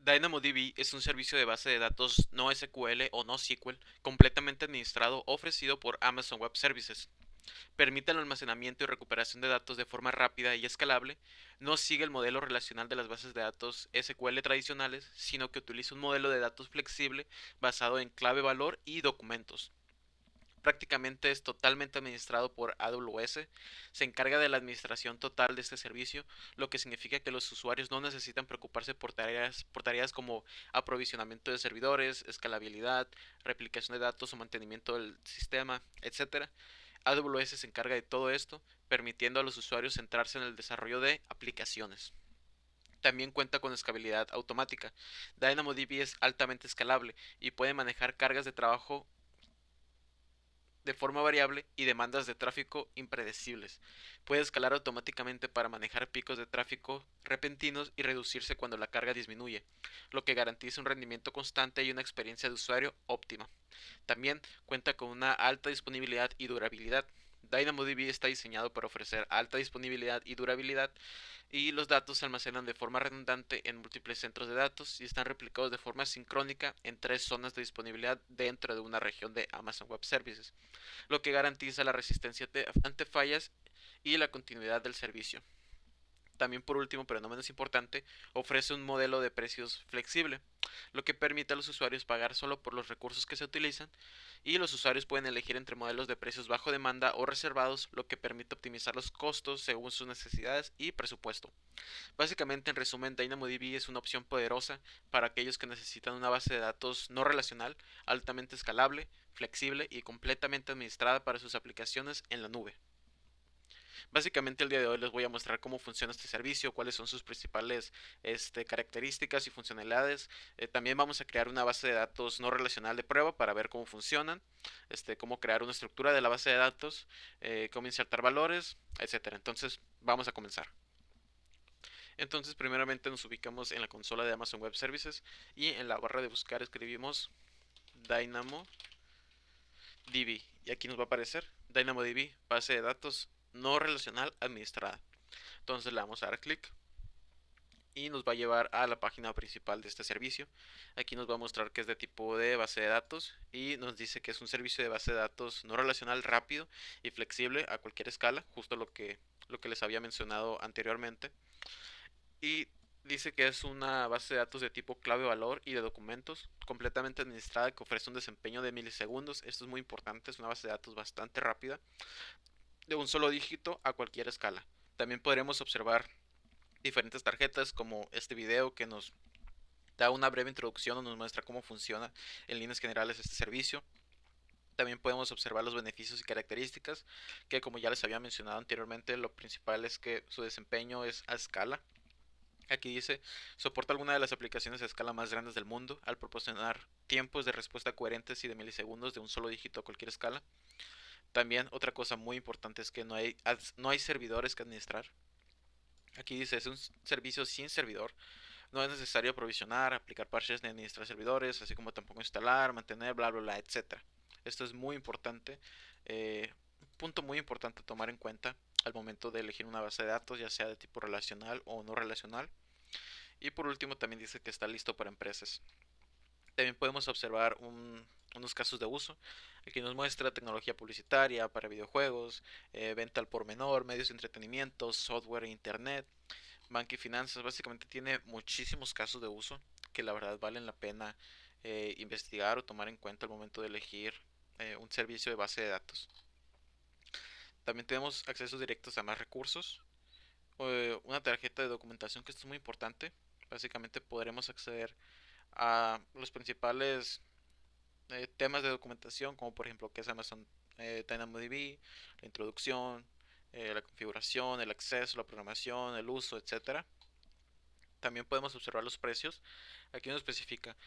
DynamoDB es un servicio de base de datos no SQL o no NoSQL completamente administrado ofrecido por Amazon Web Services. Permite el almacenamiento y recuperación de datos de forma rápida y escalable, no sigue el modelo relacional de las bases de datos SQL tradicionales, sino que utiliza un modelo de datos flexible basado en clave-valor y documentos. Prácticamente es totalmente administrado por AWS, se encarga de la administración total de este servicio, lo que significa que los usuarios no necesitan preocuparse por tareas como aprovisionamiento de servidores, escalabilidad, replicación de datos o mantenimiento del sistema, etc. AWS se encarga de todo esto, permitiendo a los usuarios centrarse en el desarrollo de aplicaciones. También cuenta con escalabilidad automática. DynamoDB es altamente escalable y puede manejar cargas de trabajo de forma variable y demandas de tráfico impredecibles. Puede escalar automáticamente para manejar picos de tráfico repentinos y reducirse cuando la carga disminuye, lo que garantiza un rendimiento constante y una experiencia de usuario óptima. También cuenta con una alta disponibilidad y durabilidad. DynamoDB está diseñado para ofrecer alta disponibilidad y durabilidad, y los datos se almacenan de forma redundante en múltiples centros de datos y están replicados de forma sincrónica en tres zonas de disponibilidad dentro de una región de Amazon Web Services, lo que garantiza la resistencia ante fallas y la continuidad del servicio. También, por último, pero no menos importante, ofrece un modelo de precios flexible, lo que permite a los usuarios pagar solo por los recursos que se utilizan, y los usuarios pueden elegir entre modelos de precios bajo demanda o reservados, lo que permite optimizar los costos según sus necesidades y presupuesto. Básicamente, en resumen, DynamoDB es una opción poderosa para aquellos que necesitan una base de datos no relacional, altamente escalable, flexible y completamente administrada para sus aplicaciones en la nube. Básicamente el día de hoy les voy a mostrar cómo funciona este servicio, cuáles son sus principales características y funcionalidades. También vamos a crear una base de datos no relacional de prueba para ver cómo funcionan, cómo crear una estructura de la base de datos, cómo insertar valores, etcétera. Entonces vamos a comenzar. Entonces primeramente nos ubicamos en la consola de Amazon Web Services y en la barra de buscar escribimos DynamoDB y aquí nos va a aparecer DynamoDB, base de datos no relacional administrada. Entonces le vamos a dar clic y nos va a llevar a la página principal de este servicio. Aquí nos va a mostrar que es de tipo de base de datos y nos dice que es un servicio de base de datos no relacional, rápido y flexible a cualquier escala, justo lo que les había mencionado anteriormente. Y dice que es una base de datos de tipo clave-valor y de documentos completamente administrada, que ofrece un desempeño de milisegundos. Esto es muy importante, es una base de datos bastante rápida, de un solo dígito a cualquier escala. También podremos observar diferentes tarjetas como este video que nos da una breve introducción o nos muestra cómo funciona en líneas generales este servicio. También podemos observar los beneficios y características, que como ya les había mencionado anteriormente, lo principal es que su desempeño es a escala. Aquí dice, soporta alguna de las aplicaciones a escala más grandes del mundo al proporcionar tiempos de respuesta coherentes y de milisegundos de un solo dígito a cualquier escala. También otra cosa muy importante es que no hay servidores que administrar. Aquí dice, es un servicio sin servidor. No es necesario aprovisionar, aplicar parches ni administrar servidores, así como tampoco instalar, mantener, bla, bla, bla, etcétera. Esto es muy importante, un punto muy importante a tomar en cuenta al momento de elegir una base de datos, ya sea de tipo relacional o no relacional. Y por último también dice que está listo para empresas. También podemos observar unos casos de uso. Aquí nos muestra tecnología publicitaria para videojuegos, venta al por menor, medios de entretenimiento, software e internet, banca y finanzas. Básicamente tiene muchísimos casos de uso que la verdad valen la pena investigar o tomar en cuenta al momento de elegir un servicio de base de datos. También tenemos accesos directos a más recursos, una tarjeta de documentación, que esto es muy importante. Básicamente podremos acceder a los principales temas de documentación, como por ejemplo que es Amazon DynamoDB, la introducción, la configuración, el acceso, la programación, el uso, etcétera. También podemos observar los precios. Aquí nos especifica: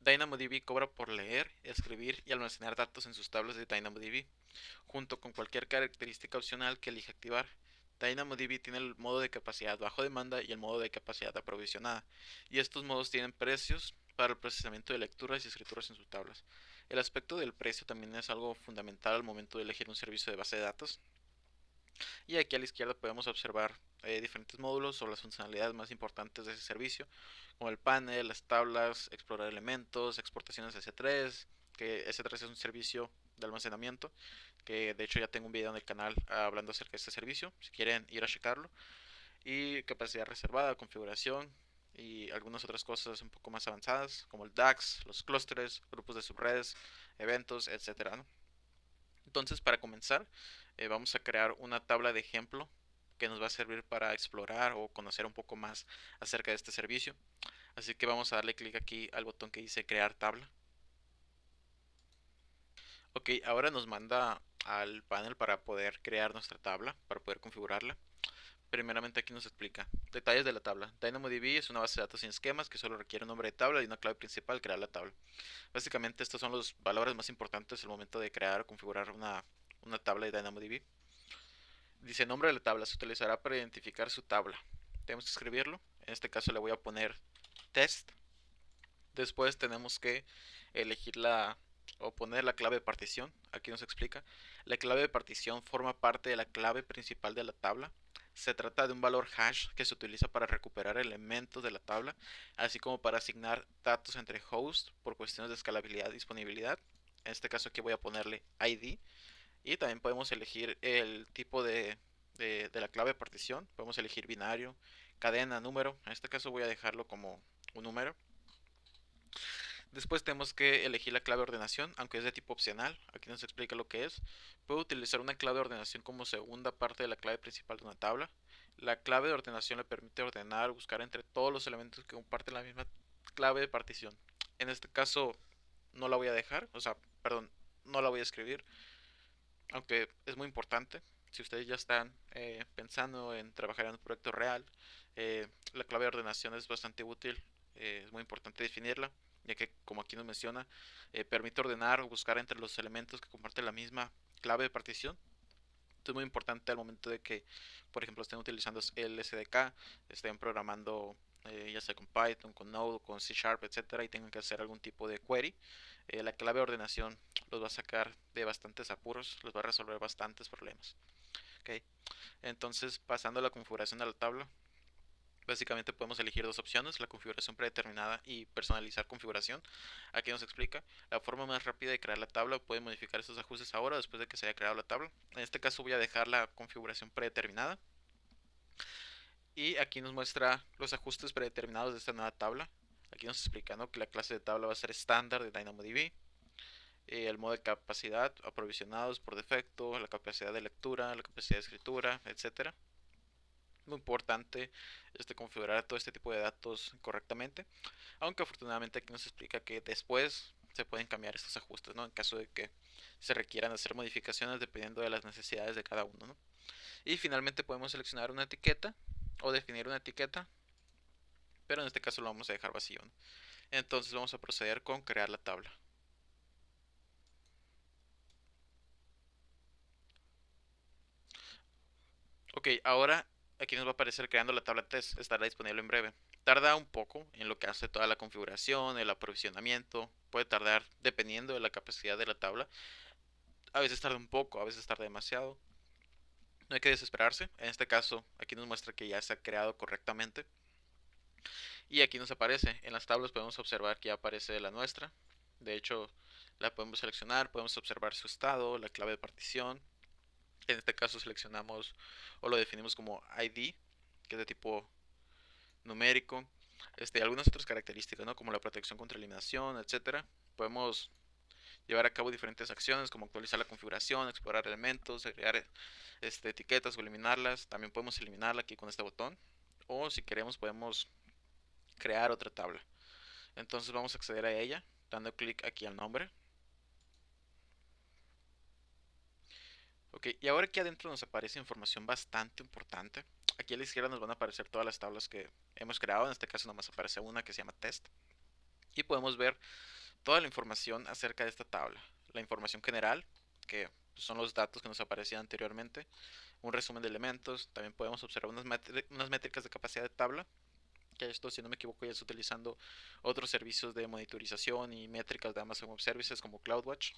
DynamoDB cobra por leer, escribir y almacenar datos en sus tablas de DynamoDB, junto con cualquier característica opcional que elija activar. DynamoDB tiene el modo de capacidad bajo demanda y el modo de capacidad aprovisionada, y estos modos tienen precios para el procesamiento de lecturas y escrituras en sus tablas. El aspecto del precio también es algo fundamental al momento de elegir un servicio de base de datos. Y aquí a la izquierda podemos observar diferentes módulos o las funcionalidades más importantes de ese servicio, como el panel, las tablas, explorar elementos, exportaciones S3, que S3 es un servicio de almacenamiento, que de hecho ya tengo un video en el canal hablando acerca de este servicio, si quieren ir a checarlo, y capacidad reservada, configuración y algunas otras cosas un poco más avanzadas, como el DAX, los clústeres, grupos de subredes, eventos, etcétera, ¿no? Entonces, para comenzar, vamos a crear una tabla de ejemplo que nos va a servir para explorar o conocer un poco más acerca de este servicio. Así que vamos a darle clic aquí al botón que dice crear tabla. Ok, ahora nos manda al panel para poder crear nuestra tabla, para poder configurarla. Primeramente aquí nos explica detalles de la tabla. DynamoDB es una base de datos sin esquemas que solo requiere un nombre de tabla y una clave principal crear la tabla. Básicamente estos son los valores más importantes al momento de crear o configurar una tabla de DynamoDB. Dice nombre de la tabla, se utilizará para identificar su tabla. Tenemos que escribirlo. En este caso le voy a poner test. Después tenemos que elegir o poner la clave de partición. Aquí nos explica. La clave de partición forma parte de la clave principal de la tabla. Se trata de un valor hash que se utiliza para recuperar elementos de la tabla, así como para asignar datos entre hosts por cuestiones de escalabilidad y disponibilidad. En este caso aquí voy a ponerle ID. Y también podemos elegir el tipo de la clave de partición. Podemos elegir binario, cadena, número. En este caso voy a dejarlo como un número. Después tenemos que elegir la clave de ordenación, aunque es de tipo opcional. Aquí nos explica lo que es. Puedo utilizar una clave de ordenación como segunda parte de la clave principal de una tabla. La clave de ordenación le permite ordenar o buscar entre todos los elementos que comparten la misma clave de partición. En este caso no la voy a dejar, o sea, perdón, no la voy a escribir, aunque es muy importante. Si ustedes ya están pensando en trabajar en un proyecto real, la clave de ordenación es bastante útil. Es muy importante definirla, ya que, como aquí nos menciona, permite ordenar o buscar entre los elementos que comparten la misma clave de partición. Esto es muy importante al momento de que, por ejemplo, estén utilizando el SDK, estén programando ya sea con Python, con Node, con C Sharp, etcétera, y tengan que hacer algún tipo de query. La clave de ordenación los va a sacar de bastantes apuros, los va a resolver bastantes problemas. ¿Okay? Entonces, pasando a la configuración de la tabla, básicamente podemos elegir dos opciones, la configuración predeterminada y personalizar configuración. Aquí nos explica la forma más rápida de crear la tabla. Puede modificar estos ajustes ahora después de que se haya creado la tabla. En este caso voy a dejar la configuración predeterminada. Y aquí nos muestra los ajustes predeterminados de esta nueva tabla. Aquí nos explica, ¿no?, que la clase de tabla va a ser estándar de DynamoDB. El modo de capacidad aprovisionados por defecto, la capacidad de lectura, la capacidad de escritura, etcétera. Muy importante configurar todo este tipo de datos correctamente, aunque afortunadamente aquí nos explica que después se pueden cambiar estos ajustes, ¿no?, en caso de que se requieran hacer modificaciones dependiendo de las necesidades de cada uno, ¿no? Y finalmente podemos seleccionar una etiqueta o definir una etiqueta, pero en este caso lo vamos a dejar vacío, ¿no? Entonces vamos a proceder con crear la tabla. Ok, ahora aquí nos va a aparecer creando la tabla test, estará disponible en breve. Tarda un poco en lo que hace toda la configuración, el aprovisionamiento, puede tardar dependiendo de la capacidad de la tabla. A veces tarda un poco, a veces tarda demasiado. No hay que desesperarse, en este caso aquí nos muestra que ya se ha creado correctamente. Y aquí nos aparece, en las tablas podemos observar que ya aparece la nuestra. De hecho, la podemos seleccionar, podemos observar su estado, la clave de partición. En este caso seleccionamos o lo definimos como ID, que es de tipo numérico. Algunas otras características, ¿no?, como la protección contra eliminación, etcétera. Podemos llevar a cabo diferentes acciones como actualizar la configuración, explorar elementos, agregar etiquetas o eliminarlas. También podemos eliminarla aquí con este botón. O si queremos podemos crear otra tabla. Entonces vamos a acceder a ella dando clic aquí al nombre. Ok, y ahora aquí adentro nos aparece información bastante importante. Aquí a la izquierda nos van a aparecer todas las tablas que hemos creado. En este caso nomás aparece una que se llama test. Y podemos ver toda la información acerca de esta tabla. La información general, que son los datos que nos aparecían anteriormente. Un resumen de elementos. También podemos observar unas métricas de capacidad de tabla. Que esto, si no me equivoco, ya está utilizando otros servicios de monitorización y métricas de Amazon Web Services como CloudWatch.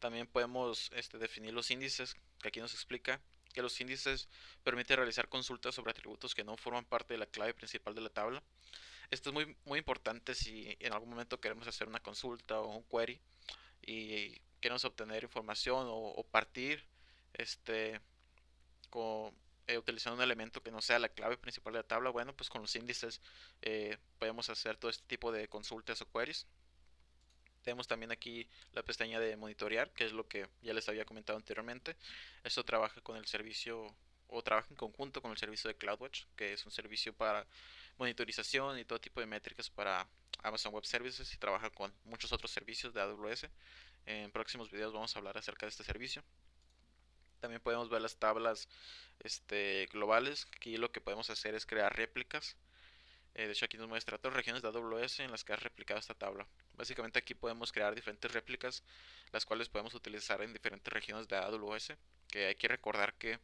También podemos definir los índices, que aquí nos explica que los índices permiten realizar consultas sobre atributos que no forman parte de la clave principal de la tabla. Esto es muy importante si en algún momento queremos hacer una consulta o un query y queremos obtener información o partir este, con, utilizando un elemento que no sea la clave principal de la tabla. Bueno, pues con los índices podemos hacer todo este tipo de consultas o queries. Tenemos también aquí la pestaña de monitorear, que es lo que ya les había comentado anteriormente. Esto trabaja con el servicio o trabaja en conjunto con el servicio de CloudWatch, que es un servicio para monitorización y todo tipo de métricas para Amazon Web Services y trabaja con muchos otros servicios de AWS. En próximos videos vamos a hablar acerca de este servicio. También podemos ver las tablas globales. Aquí lo que podemos hacer es crear réplicas. De hecho aquí nos muestra todas las regiones de AWS en las que has replicado esta tabla. Básicamente aquí podemos crear diferentes réplicas, las cuales podemos utilizar en diferentes regiones de AWS. Que hay que recordar que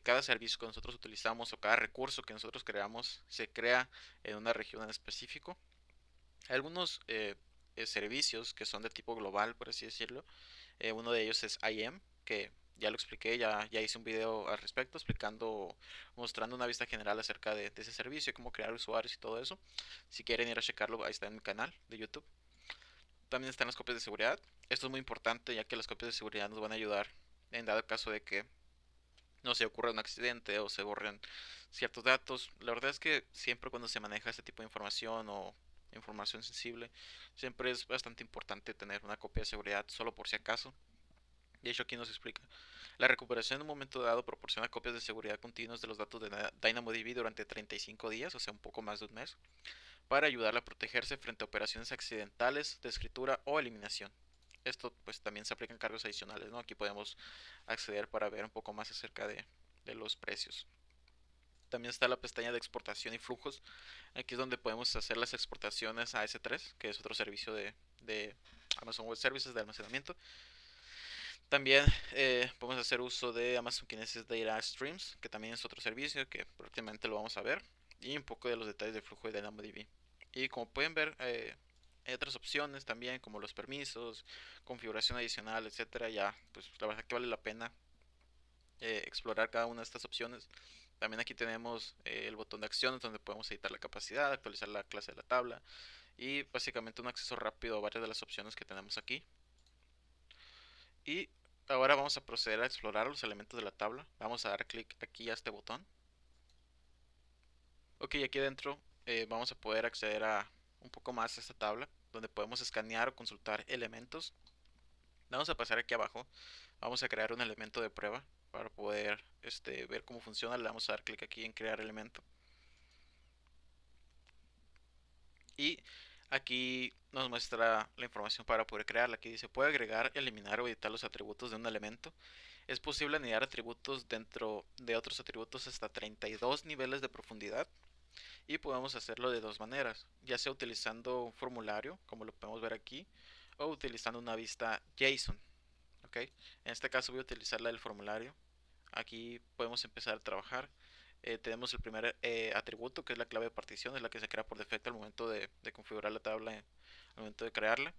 cada servicio que nosotros utilizamos o cada recurso que nosotros creamos se crea en una región en específico. Hay algunos servicios que son de tipo global, por así decirlo. Uno de ellos es IAM, que ya lo expliqué, ya hice un video al respecto explicando, mostrando una vista general acerca de ese servicio, cómo crear usuarios y todo eso. Si quieren ir a checarlo, ahí está en mi canal de YouTube. También están las copias de seguridad. Esto es muy importante ya que las copias de seguridad nos van a ayudar en dado caso de que no se ocurra un accidente o se borren ciertos datos. La verdad es que siempre cuando se maneja este tipo de información o información sensible, siempre es bastante importante tener una copia de seguridad solo por si acaso. De hecho, aquí nos explica. La recuperación en un momento dado proporciona copias de seguridad continuas de los datos de DynamoDB durante 35 días, o sea, un poco más de un mes, para ayudarla a protegerse frente a operaciones accidentales de escritura o eliminación. Esto pues también se aplica en cargos adicionales, ¿no? Aquí podemos acceder para ver un poco más acerca de los precios. También está la pestaña de exportación y flujos. Aquí es donde podemos hacer las exportaciones a S3, que es otro servicio de Amazon Web Services de almacenamiento. También podemos hacer uso de Amazon Kinesis Data Streams, que también es otro servicio que próximamente lo vamos a ver. Y un poco de los detalles del flujo de DynamoDB. Y como pueden ver, hay otras opciones también, como los permisos, configuración adicional, etcétera. Ya, pues la verdad que vale la pena explorar cada una de estas opciones. También aquí tenemos el botón de acciones donde podemos editar la capacidad, actualizar la clase de la tabla y básicamente un acceso rápido a varias de las opciones que tenemos aquí. Y ahora vamos a proceder a explorar los elementos de la tabla. Vamos a dar clic aquí a este botón. Ok, aquí adentro vamos a poder acceder a un poco más a esta tabla, donde podemos escanear o consultar elementos. Vamos a pasar aquí abajo. Vamos a crear un elemento de prueba para poder ver cómo funciona. Le vamos a dar clic aquí en crear elemento. Y aquí nos muestra la información para poder crearla. Aquí dice, puede agregar, eliminar o editar los atributos de un elemento. Es posible anidar atributos dentro de otros atributos hasta 32 niveles de profundidad. Y podemos hacerlo de dos maneras, ya sea utilizando un formulario, como lo podemos ver aquí, o utilizando una vista JSON. ¿Okay? En este caso voy a utilizar la del formulario. Aquí podemos empezar a trabajar. Tenemos el primer atributo, que es la clave de partición, es la que se crea por defecto al momento de configurar la tabla, al momento de crearla.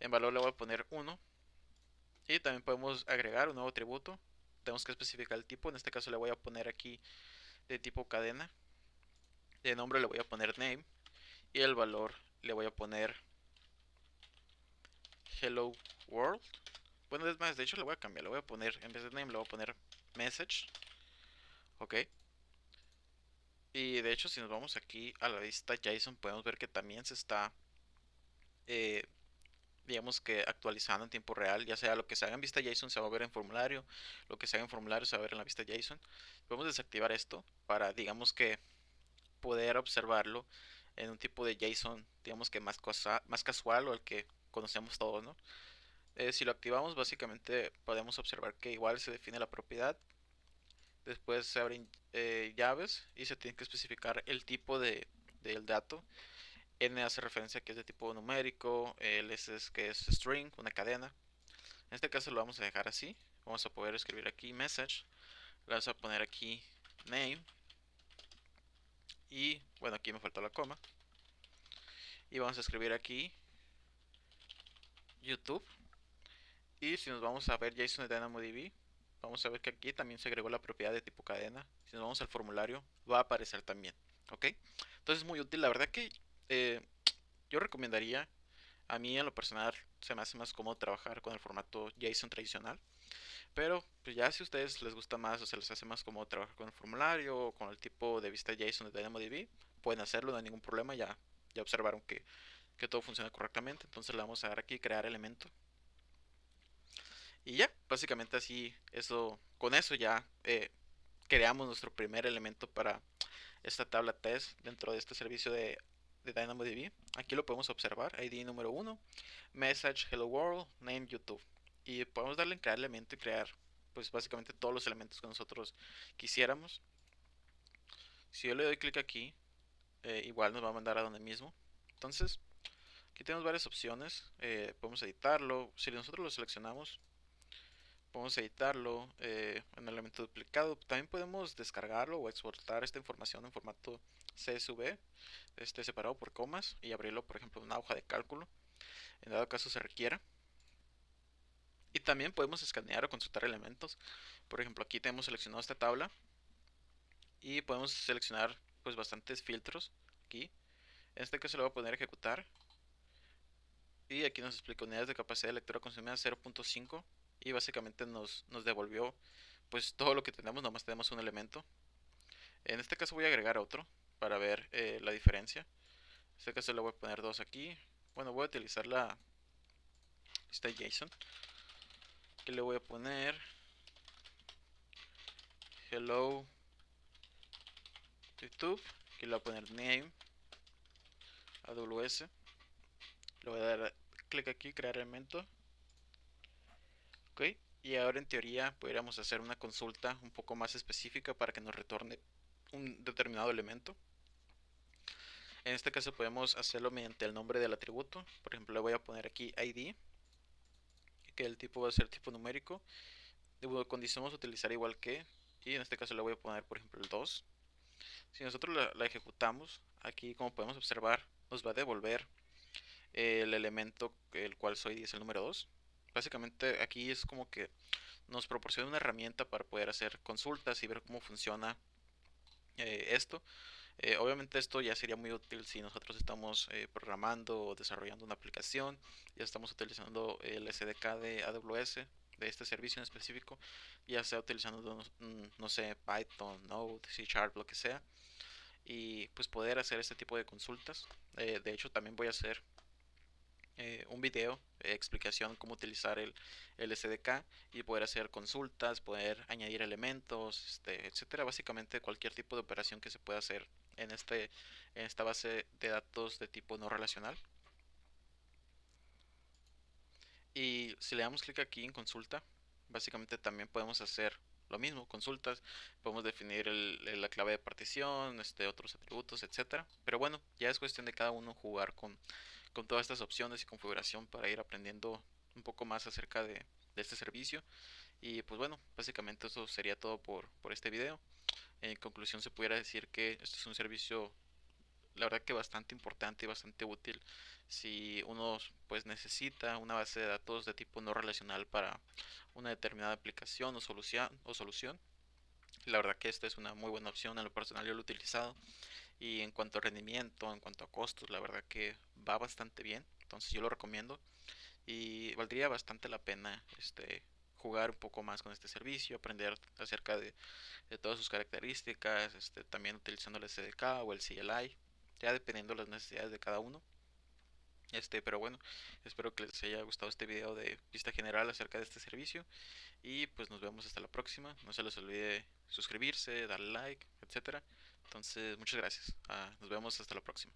En valor le voy a poner 1. Y también podemos agregar un nuevo atributo. Tenemos que especificar el tipo, en este caso le voy a poner aquí de tipo cadena. De nombre le voy a poner name. Y el valor le voy a poner hello world. Bueno, es más, de hecho le voy a cambiar, le voy a poner, en vez de name le voy a poner message. Ok. Y de hecho si nos vamos aquí a la vista JSON podemos ver que también se está, eh, digamos que actualizando en tiempo real. Ya sea lo que se haga en vista JSON se va a ver en formulario, lo que se haga en formulario se va a ver en la vista JSON. Podemos desactivar esto para, digamos que, poder observarlo en un tipo de JSON, digamos que más casual o el que conocemos todos, ¿no? Si lo activamos, básicamente podemos observar que igual se define la propiedad. Después se abren llaves y se tiene que especificar el tipo del dato. N hace referencia a que es de tipo numérico, L es que es string, una cadena. En este caso lo vamos a dejar así. Vamos a poder escribir aquí message. Le vamos a poner aquí name. Y bueno, aquí me faltó la coma. Y vamos a escribir aquí YouTube. Y si nos vamos a ver JSON de DynamoDB, vamos a ver que aquí también se agregó la propiedad de tipo cadena. Si nos vamos al formulario, va a aparecer también. ¿Ok? Entonces es muy útil. La verdad que eh, yo recomendaría, a mí en lo personal se me hace más cómodo trabajar con el formato JSON tradicional. Pero pues ya si a ustedes les gusta más o se les hace más cómodo trabajar con el formulario o con el tipo de vista JSON de DynamoDB, pueden hacerlo, no hay ningún problema. Ya observaron que todo funciona correctamente. Entonces le vamos a dar aquí crear elemento. Y ya, básicamente así, con eso ya creamos nuestro primer elemento para esta tabla test dentro de este servicio de DynamoDB. Aquí lo podemos observar, ID número 1, message hello world, name YouTube. Y podemos darle en crear elemento y crear pues básicamente todos los elementos que nosotros quisiéramos. Si yo le doy clic aquí, igual nos va a mandar a donde mismo. Entonces, aquí tenemos varias opciones. Podemos editarlo. Si nosotros lo seleccionamos, podemos editarlo en el elemento duplicado. También podemos descargarlo o exportar esta información en formato CSV, separado por comas, y abrirlo, por ejemplo, en una hoja de cálculo, en dado caso se requiera. Y también podemos escanear o consultar elementos. Por ejemplo, aquí tenemos seleccionado esta tabla y podemos seleccionar pues bastantes filtros aquí. En este caso le voy a poner ejecutar y aquí nos explica unidades de capacidad de lectura consumida 0.5 y básicamente nos devolvió pues todo lo que tenemos, nomás tenemos un elemento. En este caso voy a agregar otro para ver la diferencia. En este caso le voy a poner dos aquí. Bueno, voy a utilizar la lista JSON, que le voy a poner hello YouTube, que le voy a poner name AWS. Le voy a dar clic aquí, crear elemento. Ok, y ahora en teoría podríamos hacer una consulta un poco más específica para que nos retorne un determinado elemento. En este caso podemos hacerlo mediante el nombre del atributo. Por ejemplo, le voy a poner aquí ID, que el tipo va a ser tipo numérico. De condición vamos a utilizar igual que, y en este caso le voy a poner por ejemplo el 2. Si nosotros la ejecutamos, aquí como podemos observar, nos va a devolver el elemento el cual soy es el número 2. Básicamente aquí es como que nos proporciona una herramienta para poder hacer consultas y ver cómo funciona esto. Obviamente esto ya sería muy útil si nosotros estamos programando o desarrollando una aplicación, ya estamos utilizando el SDK de AWS, de este servicio en específico, ya sea utilizando, no sé, Python, Node, C Sharp, lo que sea, y pues poder hacer este tipo de consultas. De hecho, también voy a hacer un video explicación cómo utilizar el SDK y poder hacer consultas, poder añadir elementos, etcétera. Básicamente cualquier tipo de operación que se pueda hacer en en esta base de datos de tipo no relacional. Y si le damos clic aquí en consulta, básicamente también podemos hacer lo mismo, consultas, podemos definir la clave de partición, otros atributos, etcétera. Pero bueno, ya es cuestión de cada uno jugar con todas estas opciones y configuración para ir aprendiendo un poco más acerca de este servicio. Y pues bueno, básicamente eso sería todo por este video. En conclusión se pudiera decir que este es un servicio la verdad que bastante importante y bastante útil si uno pues necesita una base de datos de tipo no relacional para una determinada aplicación o solución. La verdad que esta es una muy buena opción, en lo personal yo lo he utilizado y en cuanto a rendimiento, en cuanto a costos, la verdad que va bastante bien, entonces yo lo recomiendo y valdría bastante la pena jugar un poco más con este servicio, aprender acerca de todas sus características, también utilizando el SDK o el CLI, ya dependiendo de las necesidades de cada uno. Pero bueno, espero que les haya gustado este video de vista general acerca de este servicio y pues nos vemos hasta la próxima. No se les olvide suscribirse, darle like, etcétera. Entonces, muchas gracias. Nos vemos hasta la próxima.